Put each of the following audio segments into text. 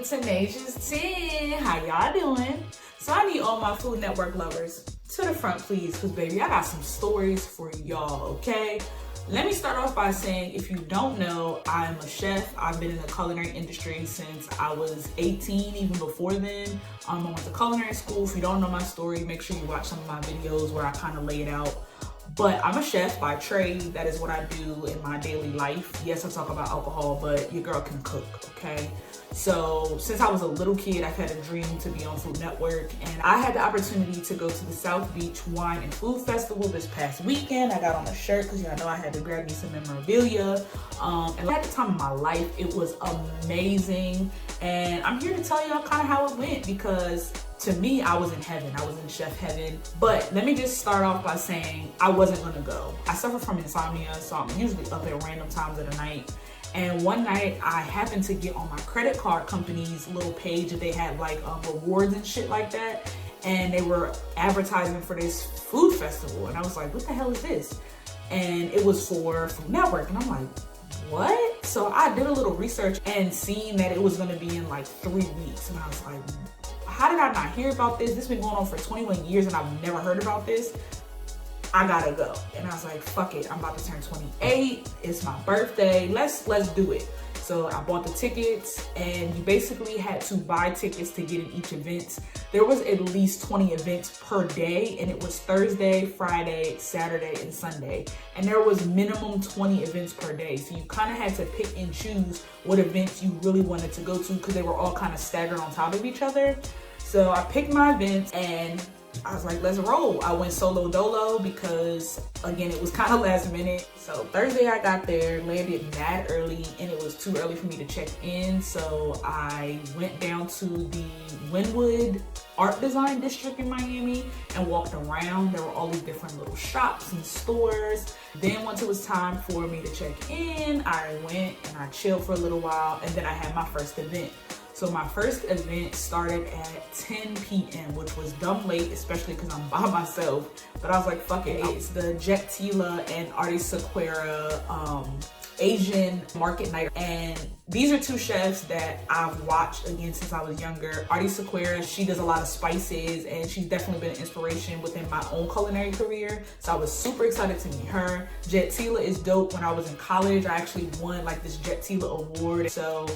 Tenacious 10. How y'all doing? So I need all my Food Network lovers to the front, please, because baby, I got some stories for y'all, okay? Let me start off by saying, if you don't know, I'm a chef. I've been in the culinary industry since I was 18, even before then. I went to culinary school. If you don't know my story, make sure you watch some of my videos where I kind of lay it out. But I'm a chef by trade. That is what I do in my daily life. Yes, I talk about alcohol, but your girl can cook, okay? So since I was a little kid, I've had a dream to be on Food Network, and I had the opportunity to go to the South Beach Wine and Food Festival this past weekend. I got on a shirt because y'all know I had to grab me some memorabilia. And at the time of my life, it was amazing. And I'm here to tell y'all kind of how it went, because to me, I was in heaven. I was in chef heaven. But let me just start off by saying I wasn't gonna go. I suffer from insomnia, so I'm usually up at random times of the night. And one night I happened to get on my credit card company's little page that they had like rewards and shit like that. And they were advertising for this food festival. And I was like, what the hell is this? And it was for Food Network. And I'm like, what? So I did a little research and seen that it was gonna be in like 3 weeks. And I was like, how did I not hear about this? This has been going on for 21 years and I've never heard about this. I gotta go. And I was like, fuck it, I'm about to turn 28. It's my birthday. Let's do it. So I bought the tickets, and you basically had to buy tickets to get in each event. There was at least 20 events per day, and it was Thursday, Friday, Saturday, and Sunday. And there was minimum 20 events per day. So you kind of had to pick and choose what events you really wanted to go to, because they were all kind of staggered on top of each other. So I picked my events and I was like, let's roll. I went solo dolo because, again, it was kind of last minute. So Thursday I got there, landed mad early, and it was too early for me to check in. So I went down to the Wynwood Art Design District in Miami and walked around. There were all these different little shops and stores. Then once it was time for me to check in, I went and I chilled for a little while, and then I had my first event. So my first event started at 10 p.m., which was dumb late, especially because I'm by myself. But I was like, fuck it. It's the Jet Tila and Artie Sequeira Asian market night. And these are two chefs that I've watched again since I was younger. Artie Sequeira, she does a lot of spices, and she's definitely been an inspiration within my own culinary career. So I was super excited to meet her. Jet Tila is dope. When I was in college, I actually won like this Jet Tila award. So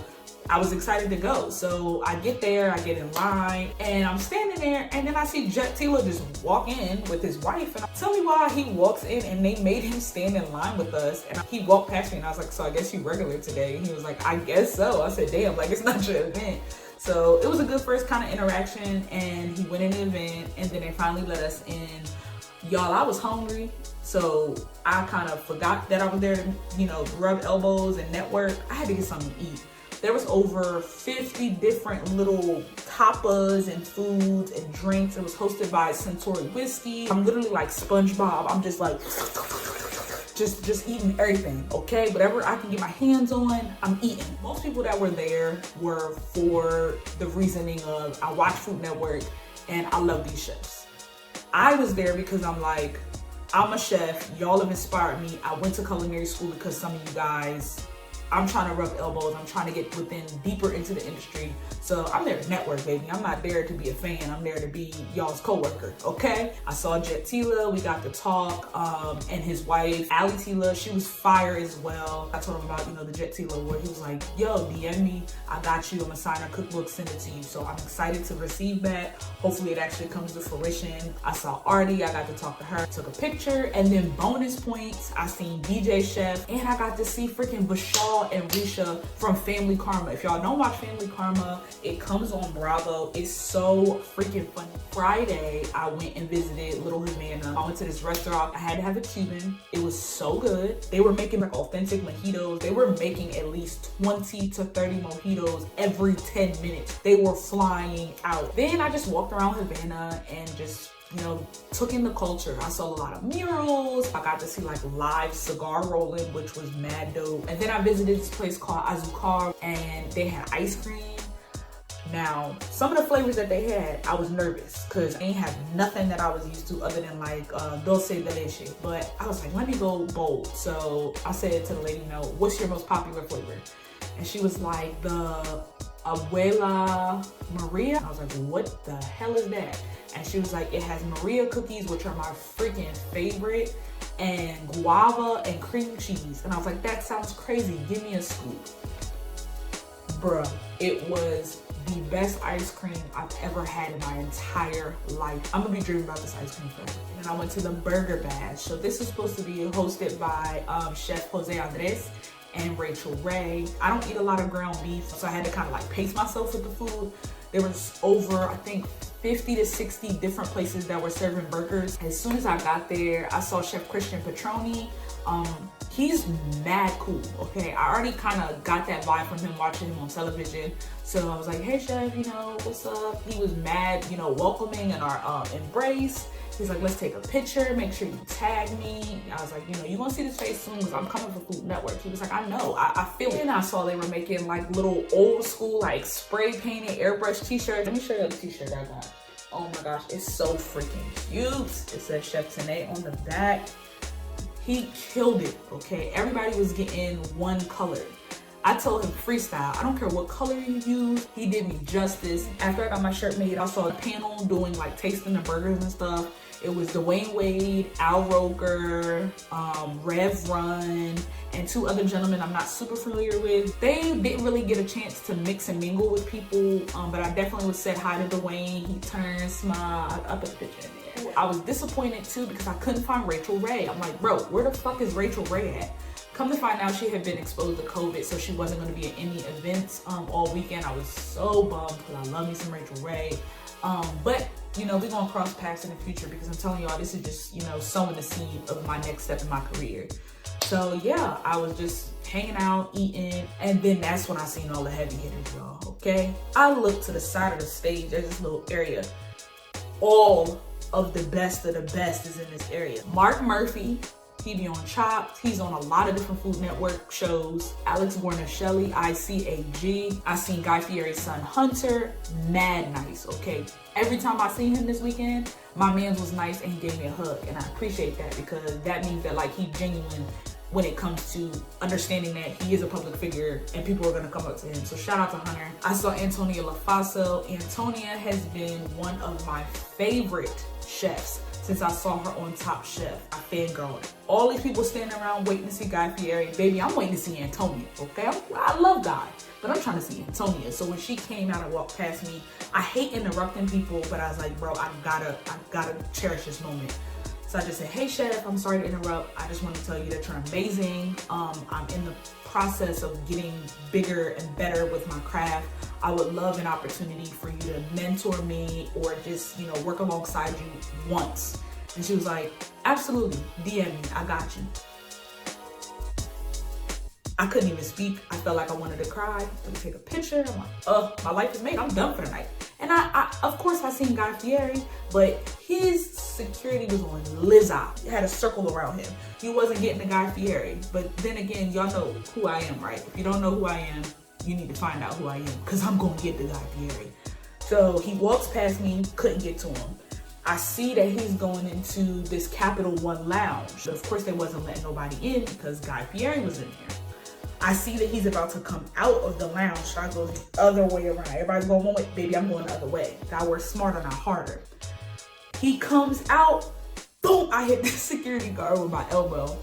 I was excited to go. So I get there, I get in line, and I'm standing there, and then I see Jet Tila just walk in with his wife. And tell me why he walks in and they made him stand in line with us. And he walked past me, and I was like, so I guess you regular today? And he was like, I guess so. I said, damn, like it's not your event. So it was a good first kind of interaction, and he went in the event, and then they finally let us in. Y'all, I was hungry, so I kind of forgot that I was there to, you know, rub elbows and network. I had to get something to eat. There was over 50 different little tapas and foods and drinks. It was hosted by Centauri Whiskey. I'm literally like SpongeBob. I'm just like, just eating everything, okay? Whatever I can get my hands on, I'm eating. Most people that were there were for the reasoning of, I watch Food Network and I love these chefs. I was there because I'm like, I'm a chef. Y'all have inspired me. I went to culinary school because some of you guys, I'm trying to rub elbows. I'm trying to get deeper into the industry. So I'm there to network, baby. I'm not there to be a fan. I'm there to be y'all's coworker, okay? I saw Jet Tila. We got to talk, and his wife, Ali Tila, she was fire as well. I told him about, you know, the Jet Tila award. He was like, yo, DM me. I got you. I'm gonna sign our cookbook, send it to you. So I'm excited to receive that. Hopefully it actually comes to fruition. I saw Artie. I got to talk to her, took a picture, and then bonus points, I seen DJ Chef, and I got to see freaking Bashal and Risha from Family Karma. If y'all don't watch Family Karma, it comes on Bravo. It's so freaking funny. Friday, I went and visited Little Havana. I went to this restaurant. I had to have a Cuban. It was so good. They were making like authentic mojitos. They were making at least 20 to 30 mojitos every 10 minutes. They were flying out. Then I just walked around Havana and just, you know, took in the culture. I saw a lot of murals. I got to see like live cigar rolling, which was mad dope. And then I visited this place called Azucar, and they had ice cream. Now, some of the flavors that they had, I was nervous because they ain't have nothing that I was used to other than like dulce de leche. But I was like, let me go bold. So I said to the lady, you know, what's your most popular flavor? And she was like, the Abuela Maria. I was like, what the hell is that? And she was like, it has Maria cookies, which are my freaking favorite, and guava and cream cheese. And I was like, that sounds crazy. Give me a scoop. Bruh, it was the best ice cream I've ever had in my entire life. I'm gonna be dreaming about this ice cream forever. And I went to the Burger Bash. So this is supposed to be hosted by Chef Jose Andres and Rachel Ray. I don't eat a lot of ground beef, so I had to kind of like pace myself with the food. There was over, I think, 50 to 60 different places that were serving burgers. As soon as I got there, I saw Chef Christian Petroni. He's mad cool, okay? I already kind of got that vibe from him watching him on television. So I was like, hey chef, you know, what's up? He was mad, you know, welcoming in our embrace. He's like, let's take a picture, make sure you tag me. I was like, you know, you're gonna see this face soon because I'm coming for Food Network. He was like, I know, I feel it. And I saw they were making like little old school, like spray painted airbrush t-shirts. Let me show you the t-shirt I got. Oh my gosh, it's so freaking cute. It says Chef Tanae on the back. He killed it, okay? Everybody was getting one color. I told him freestyle. I don't care what color you use. He did me justice. After I got my shirt made, I saw a panel doing like tasting the burgers and stuff. It was Dwayne Wade, Al Roker, Rev Run, and two other gentlemen I'm not super familiar with. They didn't really get a chance to mix and mingle with people, but I definitely would said hi to Dwayne. He turned, smiled. I put a picture in there. I was disappointed too because I couldn't find Rachel Ray. I'm like, bro, where the fuck is Rachel Ray at? Come to find out, she had been exposed to COVID, so she wasn't going to be at any events all weekend. I was so bummed because I love me some Rachel Ray. But, you know, we're going to cross paths in the future because I'm telling y'all, this is just, you know, sowing the seed of my next step in my career. So, yeah, I was just hanging out, eating, and then that's when I seen all the heavy hitters, y'all, okay? I looked to the side of the stage. There's this little area. All of the best is in this area. Mark Murphy. He be on Chopped. He's on a lot of different Food Network shows. Alex Guarnaschelli, ICAG. I seen Guy Fieri's son Hunter. Mad nice, okay? Every time I seen him this weekend, my man's was nice and he gave me a hug. And I appreciate that because that means that like he's genuine when it comes to understanding that he is a public figure and people are gonna come up to him. So shout out to Hunter. I saw Antonia LaFaso. Antonia has been one of my favorite chefs since I saw her on Top Chef. I fangirled. All these people standing around waiting to see Guy Fieri. Baby, I'm waiting to see Antonia, okay? I love Guy, but I'm trying to see Antonia. So when she came out and walked past me, I hate interrupting people, but I was like, bro, I gotta cherish this moment. So I just said, hey chef, I'm sorry to interrupt. I just want to tell you that you're amazing. I'm in the process of getting bigger and better with my craft. I would love an opportunity for you to mentor me or just, you know, work alongside you once. And she was like, absolutely, DM me, I got you. I couldn't even speak. I felt like I wanted to cry. Let me take a picture. I'm like, my life is made. I'm done for the night. And I of course, I seen Guy Fieri, but his security was on Lizzo. It had a circle around him. He wasn't getting the Guy Fieri. But then again, y'all know who I am, right? If you don't know who I am, you need to find out who I am because I'm going to get the Guy Fieri. So he walks past me, couldn't get to him. I see that he's going into this Capital One lounge. But of course, they wasn't letting nobody in because Guy Fieri was in there. I see that he's about to come out of the lounge, so I go the other way around. Everybody's going one way, baby, I'm going the other way. I work smarter, not harder. He comes out, boom, I hit the security guard with my elbow.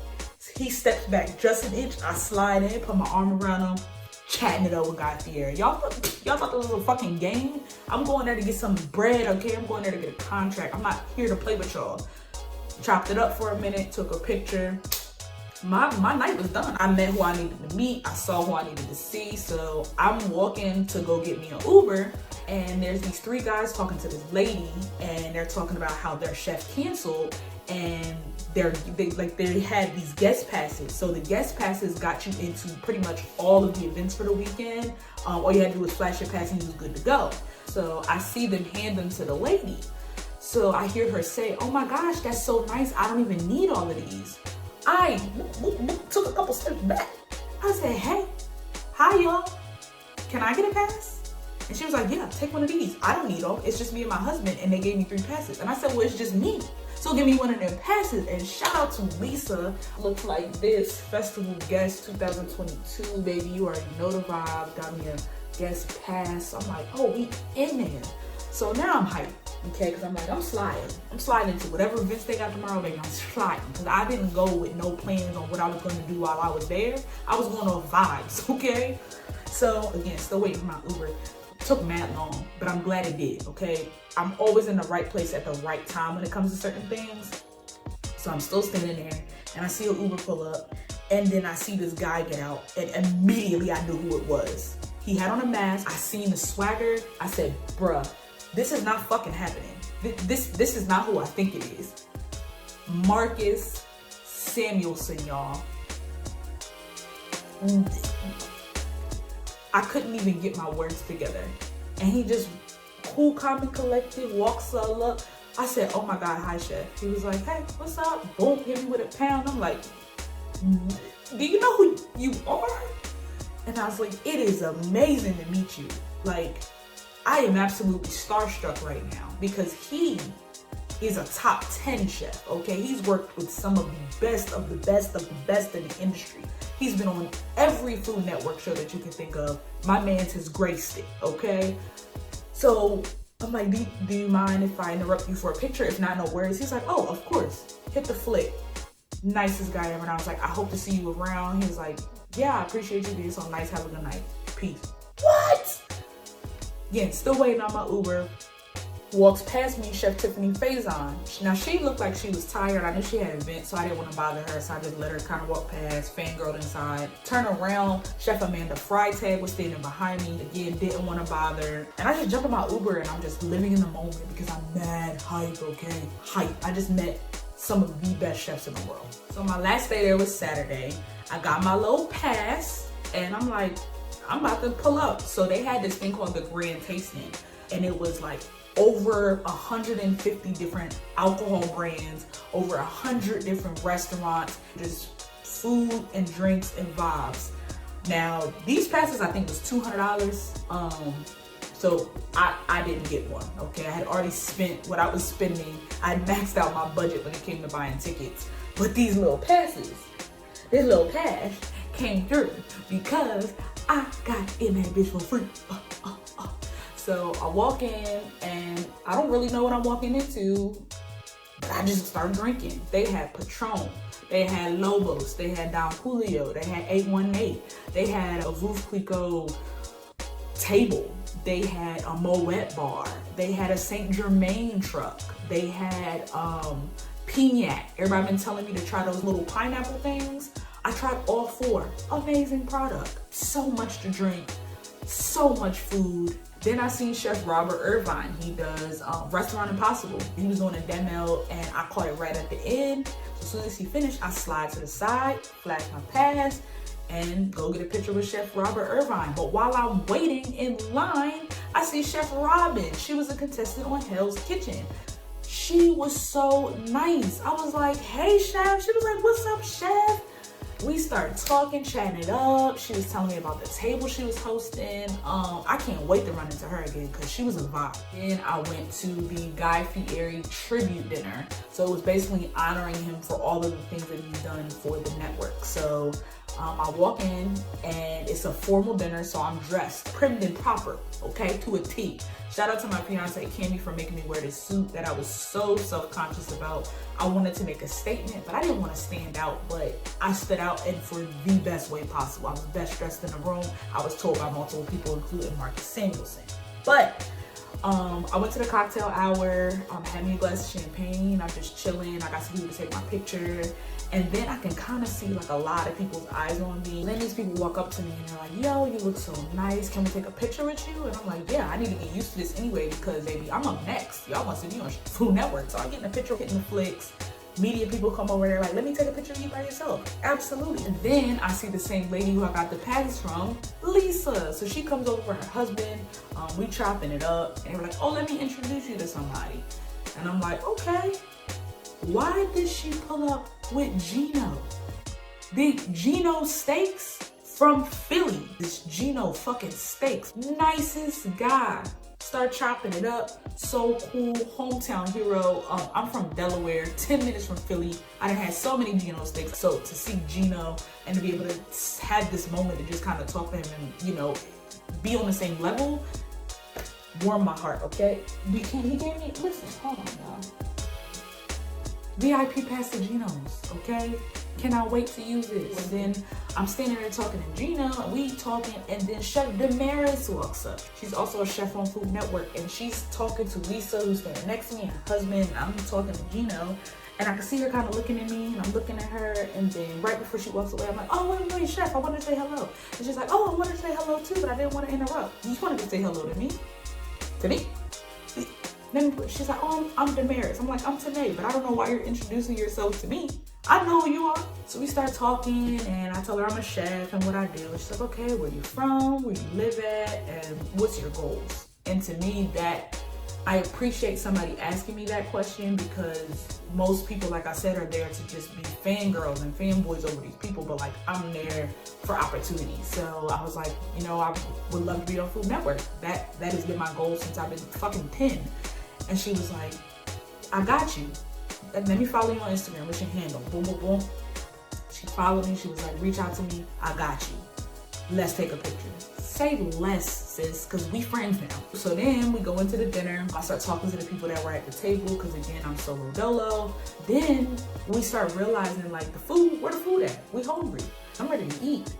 He steps back just an inch, I slide in, put my arm around him, chatting it up with Guy Fieri. Y'all thought this was a fucking game? I'm going there to get some bread, okay? I'm going there to get a contract. I'm not here to play with y'all. Chopped it up for a minute, took a picture. My night was done. I met who I needed to meet. I saw who I needed to see. So I'm walking to go get me an Uber, and there's these three guys talking to this lady, and they're talking about how their chef canceled, and they had these guest passes. So the guest passes got you into pretty much all of the events for the weekend. All you had to do was flash your pass and you was good to go. So I see them hand them to the lady. So I hear her say, oh my gosh, that's so nice. I don't even need all of these. I took a couple steps back. I said, hey, hi y'all. Can I get a pass? And she was like, yeah, take one of these. I don't need all. It's just me and my husband, and they gave me 3 passes. And I said, well, it's just me. So give me one of their passes. And shout out to Lisa. Looks like this. Festival Guest 2022, baby. You already know the vibe. Got me a guest pass. I'm like, oh, we in there. So now I'm hyped, okay? Because I'm like, I'm sliding. I'm sliding into whatever events they got tomorrow, baby. I'm sliding. Because I didn't go with no plans on what I was going to do while I was there. I was going on vibes, okay? So, again, still waiting for my Uber. It took mad long, but I'm glad it did, okay? I'm always in the right place at the right time when it comes to certain things. So I'm still standing there, and I see an Uber pull up, and then I see this guy get out, and immediately I knew who it was. He had on a mask. I seen the swagger. I said, bruh, this is not fucking happening. This is not who I think it is. Marcus Samuelson, y'all. I couldn't even get my words together. And he just cool, calm, and collected, walks all up. I said, oh my God, hi, chef. He was like, hey, what's up? Boom, hit me with a pound. I'm like, do you know who you are? And I was like, it is amazing to meet you. Like, I am absolutely starstruck right now because he is a top 10 chef, okay? He's worked with some of the best of the best of the best in the industry. He's been on every Food Network show that you can think of. My man's has graced it, okay? So I'm like, do you mind if I interrupt you for a picture? If not, no worries. He's like, oh, of course. Hit the flick. Nicest guy ever. And I was like, I hope to see you around. He was like, yeah, I appreciate you being so nice. Have a good night. Peace. What? Again, still waiting on my Uber. Walks past me, Chef Tiffany Faison. Now, she looked like she was tired. I knew she had an event, so I didn't want to bother her. So I just let her kind of walk past, fangirled inside. Turn around, Chef Amanda Freitag was standing behind me. Again, didn't want to bother. And I just jumped in my Uber and I'm just living in the moment because I'm mad hype, okay? Hype. I just met some of the best chefs in the world. So my last day there was Saturday. I got my little pass and I'm like, I'm about to pull up. So they had this thing called the Grand Tasting, and it was like over 150 different alcohol brands, over 100 different restaurants, just food and drinks and vibes. Now, these passes I think was $200. So I didn't get one, okay? I had already spent what I was spending. I had maxed out my budget when it came to buying tickets. But these little passes, this little pass came through because I got in that bitch for free. So I walk in and I don't really know what I'm walking into, but I just started drinking. They had Patron, they had Lobos, they had Don Julio, they had 818, they had a Veuve Clicquot table, they had a Moet bar, they had a Saint Germain truck, they had Pignac. Everybody been telling me to try those little pineapple things. I tried all four. Amazing product. So much to drink, so much food. Then I seen Chef Robert Irvine. He does Restaurant Impossible. He was on a demo and I caught it right at the end. So as soon as he finished, I slide to the side, flash my pass, and go get a picture with Chef Robert Irvine. But while I'm waiting in line, I see Chef Robin. She was a contestant on Hell's Kitchen. She was so nice. I was like, hey, chef. She was like, what's up, chef? We started talking, chatting it up. She was telling me about the table she was hosting. I can't wait to run into her again because she was a vibe. Then I went to the Guy Fieri tribute dinner. So it was basically honoring him for all of the things that he's done for the network. So I walk in and it's a formal dinner, so I'm dressed, primmed and proper, okay, to a T. Shout out to my fiance, Cammy, for making me wear this suit that I was so self-conscious about. I wanted to make a statement, but I didn't want to stand out, but I stood out and for the best way possible. I was best dressed in the room. I was told by multiple people, including Marcus Samuelson. But I went to the cocktail hour, had me a glass of champagne. I'm just chilling. I got some people to take my picture. And then I can kind of see like a lot of people's eyes on me. Then these people walk up to me and they're like, yo, you look so nice. Can we take a picture with you? And I'm like, yeah, I need to get used to this anyway because, baby, I'm up next. Y'all want to see me on Food Network. So I'm getting a picture, hitting the flicks. Media people come over there like, let me take a picture of you by yourself. Absolutely. And then I see the same lady who I got the pass from, Lisa. So she comes over with her husband. We chopping it up. And we're like, oh, let me introduce you to somebody. And I'm like, okay. Why did she pull up with Gino? The Gino Steaks from Philly. This Gino fucking Steaks. Nicest guy. Start chopping it up. So cool. Hometown hero. I'm from Delaware, 10 minutes from Philly. I done had so many Gino Steaks. So to see Gino and to be able to have this moment to just kind of talk to him and, you know, be on the same level warmed my heart, okay? He gave me, listen, hold on, y'all. VIP pass to Gino's, okay? Cannot wait to use this. And then I'm standing there talking to Gino, and we talking, and then Chef Damaris walks up. She's also a chef on Food Network, and she's talking to Lisa, who's standing next to me, and her husband, and I'm talking to Gino, and I can see her kind of looking at me, and I'm looking at her, and then right before she walks away, I'm like, oh, wait, chef, I want to say hello. And she's like, oh, I want to say hello too, but I didn't want to interrupt. You wanted to say hello to me? To me? Then she's like, oh, I'm Damaris. I'm like, I'm Tanae, but I don't know why you're introducing yourself to me. I know who you are. So we start talking, and I tell her I'm a chef and what I do. And she's like, okay, where you from, where you live at, and what's your goals? And to me, that I appreciate somebody asking me that question, because most people, like I said, are there to just be fangirls and fanboys over these people, but like I'm there for opportunity. So I was like, you know, I would love to be on Food Network. That has been my goal since I've been fucking 10. And she was like, I got you. Let me follow you on Instagram. What's your handle? Boom, boom, boom. She followed me. She was like, reach out to me. I got you. Let's take a picture. Say less, sis, because we friends now. So then we go into the dinner. I start talking to the people that were at the table, because again, I'm solo dolo. Then we start realizing, like, the food, where the food at? We hungry. I'm ready to eat.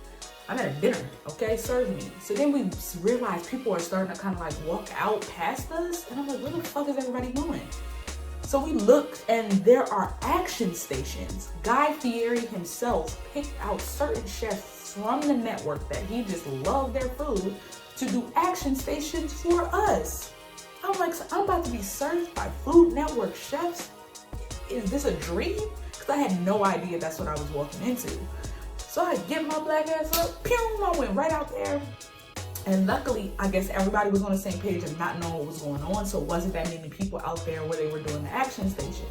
I'm at a dinner, okay? Serve me. So then we realize people are starting to kind of like walk out past us. And I'm like, where the fuck is everybody going? So we looked, and there are action stations. Guy Fieri himself picked out certain chefs from the network that he just loved their food to do action stations for us. I'm like, so I'm about to be served by Food Network chefs? Is this a dream? Because I had no idea that's what I was walking into. So I get my black ass up, pew, I went right out there. And luckily, I guess everybody was on the same page and not knowing what was going on. So it wasn't that many people out there where they were doing the action station.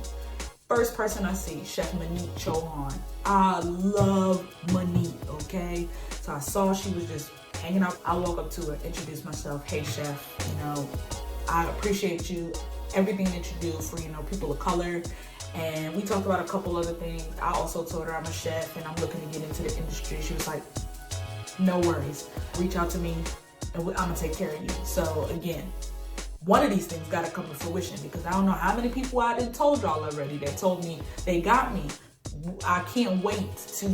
First person I see, Chef Monique Chohan. I love Monique, okay? So I saw she was just hanging out. I walk up to her, introduce myself. Hey, chef, you know, I appreciate you, everything that you do for, you know, people of color. And we talked about a couple other things. I also told her I'm a chef and I'm looking to get into the industry. She was like, no worries. Reach out to me and I'm gonna take care of you. So again, one of these things gotta come to fruition, because I don't know how many people I done told y'all already that told me they got me. I can't wait to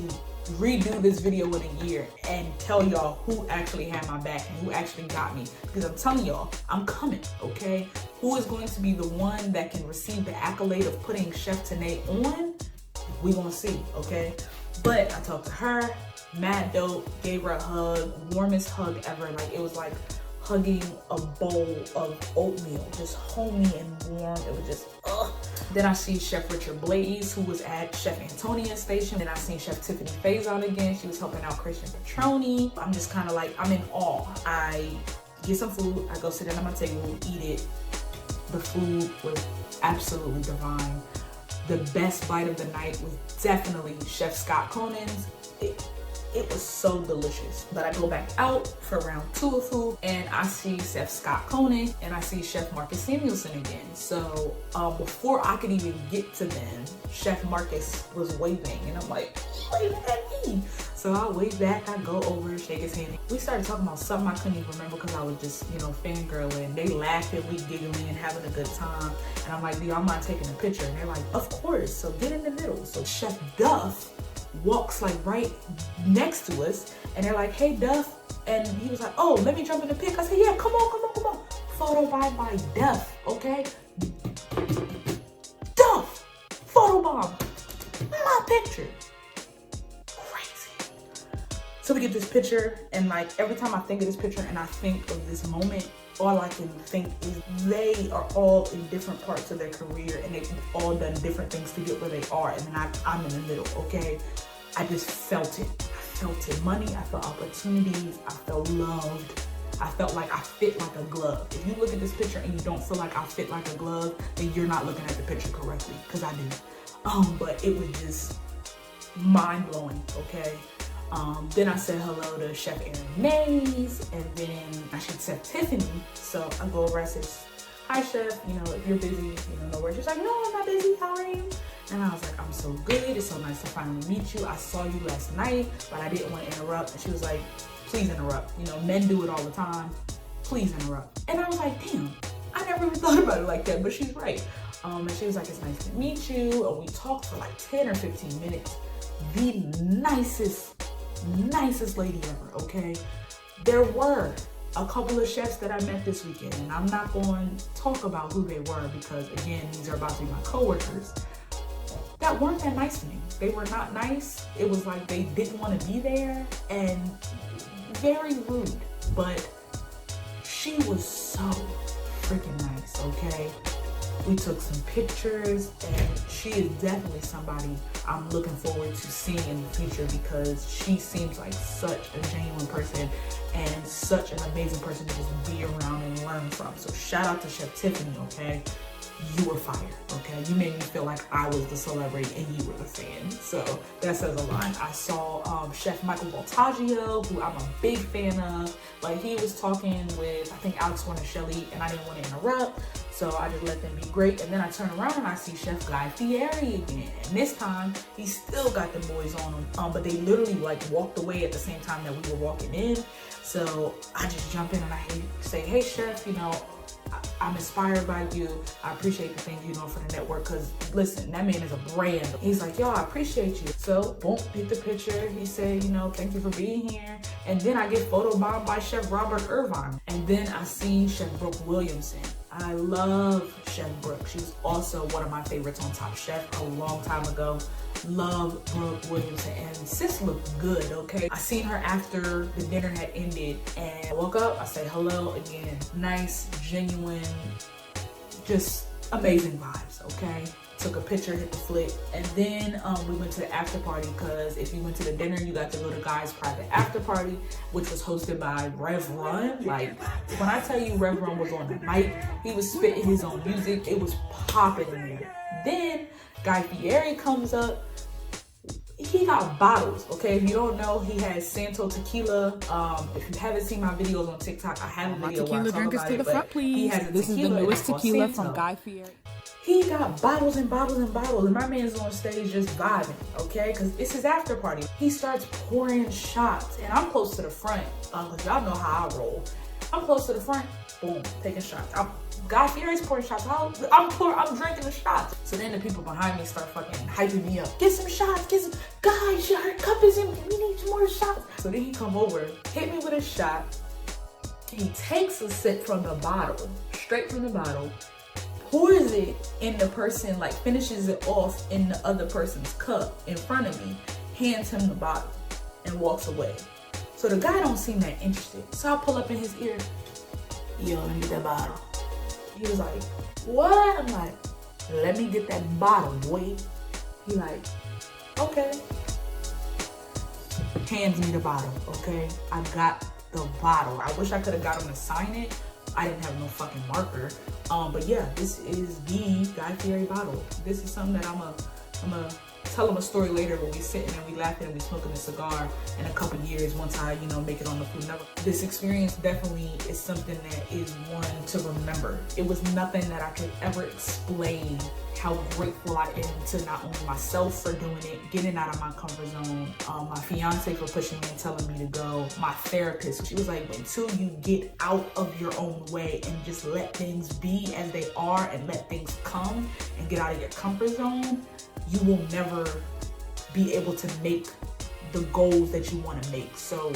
redo this video in a year and tell y'all who actually had my back and who actually got me. Because I'm telling y'all, I'm coming, okay? Who is going to be the one that can receive the accolade of putting Chef Tanae on? We gonna see, okay? But I talked to her, mad dope, gave her a hug, warmest hug ever. Like, it was like hugging a bowl of oatmeal, just homey and warm. It was just, ugh. Then I see Chef Richard Blaze, who was at Chef Antonia's station. Then I seen Chef Tiffany Faison again. She was helping out Christian Petroni. I'm just kind of like, I'm in awe. I get some food, I go sit down at my table, eat it. The food was absolutely divine. The best bite of the night was definitely Chef Scott Conan's. It was so delicious. But I go back out for round 2 of food, and I see Chef Scott Conan and I see Chef Marcus Samuelson again. So before I could even get to them, Chef Marcus was waving, and I'm like, wave at me. So I wave back, I go over, shake his hand. We started talking about something I couldn't even remember, because I was just, you know, fangirling. They laughing, we giggling and having a good time. And I'm like, do y'all mind taking a picture? And they're like, of course. So get in the middle. So Chef Duff walks like right next to us, and they're like, hey Duff, and he was like, oh, let me jump in the pic. I said, yeah, come on. Photo by Duff, okay? Duff, photo bomb, my picture. Crazy. So we get this picture, and like every time I think of this picture and I think of this moment, all I can think is they are all in different parts of their career, and they've all done different things to get where they are, and then I'm in the middle, okay? I just felt it. I felt it. Money, I felt opportunities, I felt loved. I felt like I fit like a glove. If you look at this picture and you don't feel like I fit like a glove, then you're not looking at the picture correctly, because I do. But it was just mind-blowing, okay? Then I said hello to Chef Aaron Mays, and then I should Chef Tiffany. So I go over, I said, hi chef, you know, if you're busy, you know, no worries. She's like, no, I'm not busy, how are you? And I was like, I'm so good, it's so nice to finally meet you. I saw you last night, but I didn't want to interrupt. And she was like, please interrupt. You know, men do it all the time, please interrupt. And I was like, damn, I never even thought about it like that, but she's right. And she was like, it's nice to meet you. And we talked for like 10 or 15 minutes. The nicest lady ever, okay? There were a couple of chefs that I met this weekend, and I'm not going to talk about who they were because, again, these are about to be my coworkers, that weren't that nice to me. They were not nice. It was like they didn't want to be there and very rude, but she was so freaking nice, okay? We took some pictures, and she is definitely somebody I'm looking forward to seeing in the future because she seems like such a genuine person and such an amazing person to just be around and learn from. So shout out to Chef Tiffany, okay? You were fire, okay? You made me feel like I was the celebrity and you were the fan. So that says a lot. I saw Chef Michael Voltaggio, who I'm a big fan of. Like, he was talking with, I think, Alex Warner-Shelley, and I didn't want to interrupt. So I just let them be great. And then I turn around and I see Chef Guy Fieri again. And this time, he still got the boys on him. But they literally like walked away at the same time that we were walking in. So I just jump in and I say, hey, Chef, you know, I'm inspired by you. I appreciate the things you know for the network. Cause listen, that man is a brand. He's like, yo, I appreciate you. So boom, hit the picture. He said, you know, thank you for being here. And then I get photobombed by Chef Robert Irvine. And then I see Chef Brooke Williamson. I love Chef Brooke. She was also one of my favorites on Top Chef a long time ago. Love Brooke Williamson, and sis looked good, okay? I seen her after the dinner had ended, and I woke up, I say hello again. Nice, genuine, just amazing vibes, okay? Took a picture, hit the flick, and then we went to the after party, because if you went to the dinner, you got to go to Guy's private after party, which was hosted by Rev Run. Like, when I tell you Rev Run was on the mic, he was spitting his own music, it was popping in there. Then Guy Fieri comes up. He got bottles, okay? If you don't know, he has Santo Tequila. If you haven't seen my videos on TikTok, I have a video where I talk about it, but he has a This is the newest tequila from Guy Fieri. He got bottles and bottles and bottles, and my man's on stage just vibing, okay? Because it's his after party. He starts pouring shots, and I'm close to the front, because y'all know how I roll. I'm close to the front, boom, taking shots. Guy Fieri's pouring shots. I'm drinking the shots. So then the people behind me start fucking hyping me up. Get some shots, get some, guys, your cup is empty. We need some more shots. So then he come over, hit me with a shot. He takes a sip from the bottle, straight from the bottle, pours it in the person, like finishes it off in the other person's cup in front of me, hands him the bottle, and walks away. So the guy don't seem that interested. So I pull up in his ear, yo, let me get that bottle. He was like, what? I'm like, let me get that bottle, boy. He like, okay. Hands me the bottle, okay? I got the bottle. I wish I could have got him to sign it. I didn't have no fucking marker. But yeah, this is the Guy Fieri bottle. This is something that I'm a tell him a story later when we sitting and we laughing and we smoking a cigar in a couple years once I, you know, make it on the Food Network. This experience definitely is something that is one to remember. It was nothing that I could ever explain how grateful I am to not only myself for doing it, getting out of my comfort zone, my fiance for pushing me and telling me to go, my therapist. She was like, until you get out of your own way and just let things be as they are and let things come and get out of your comfort zone, you will never be able to make the goals that you want to make. So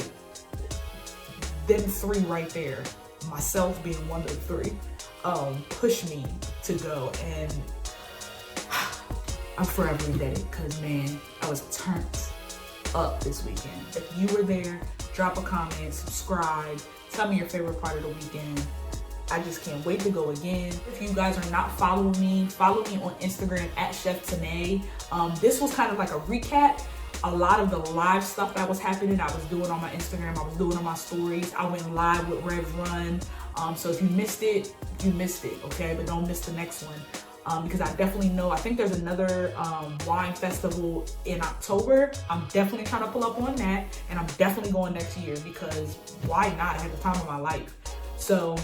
them three right there, myself being one of the three, push me to go, and I'm forever indebted because, man, I was turned up this weekend. If you were there, drop a comment, subscribe, tell me your favorite part of the weekend. I just can't wait to go again. If you guys are not following me, follow me on Instagram at Chef Tanae. This was kind of like a recap. A lot of the live stuff that was happening, I was doing on my Instagram, I was doing on my stories. I went live with Rev Run. So if you missed it, you missed it, okay? But don't miss the next one. Because I definitely know, I think there's another wine festival in October. I'm definitely trying to pull up on that, and I'm definitely going next year because why not? I had the time of my life. So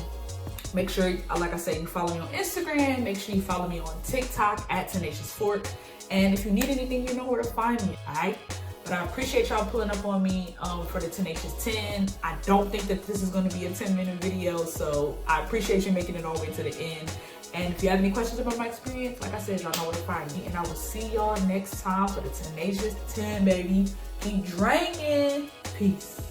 Make sure, like I said, you follow me on Instagram. Make sure you follow me on TikTok at Tenacious Fork. And if you need anything, you know where to find me, alright? But I appreciate y'all pulling up on me for the Tenacious 10. I don't think that this is going to be a 10-minute video, so I appreciate you making it all the way to the end. And if you have any questions about my experience, like I said, y'all know where to find me. And I will see y'all next time for the Tenacious 10, baby. Keep drinking. Peace.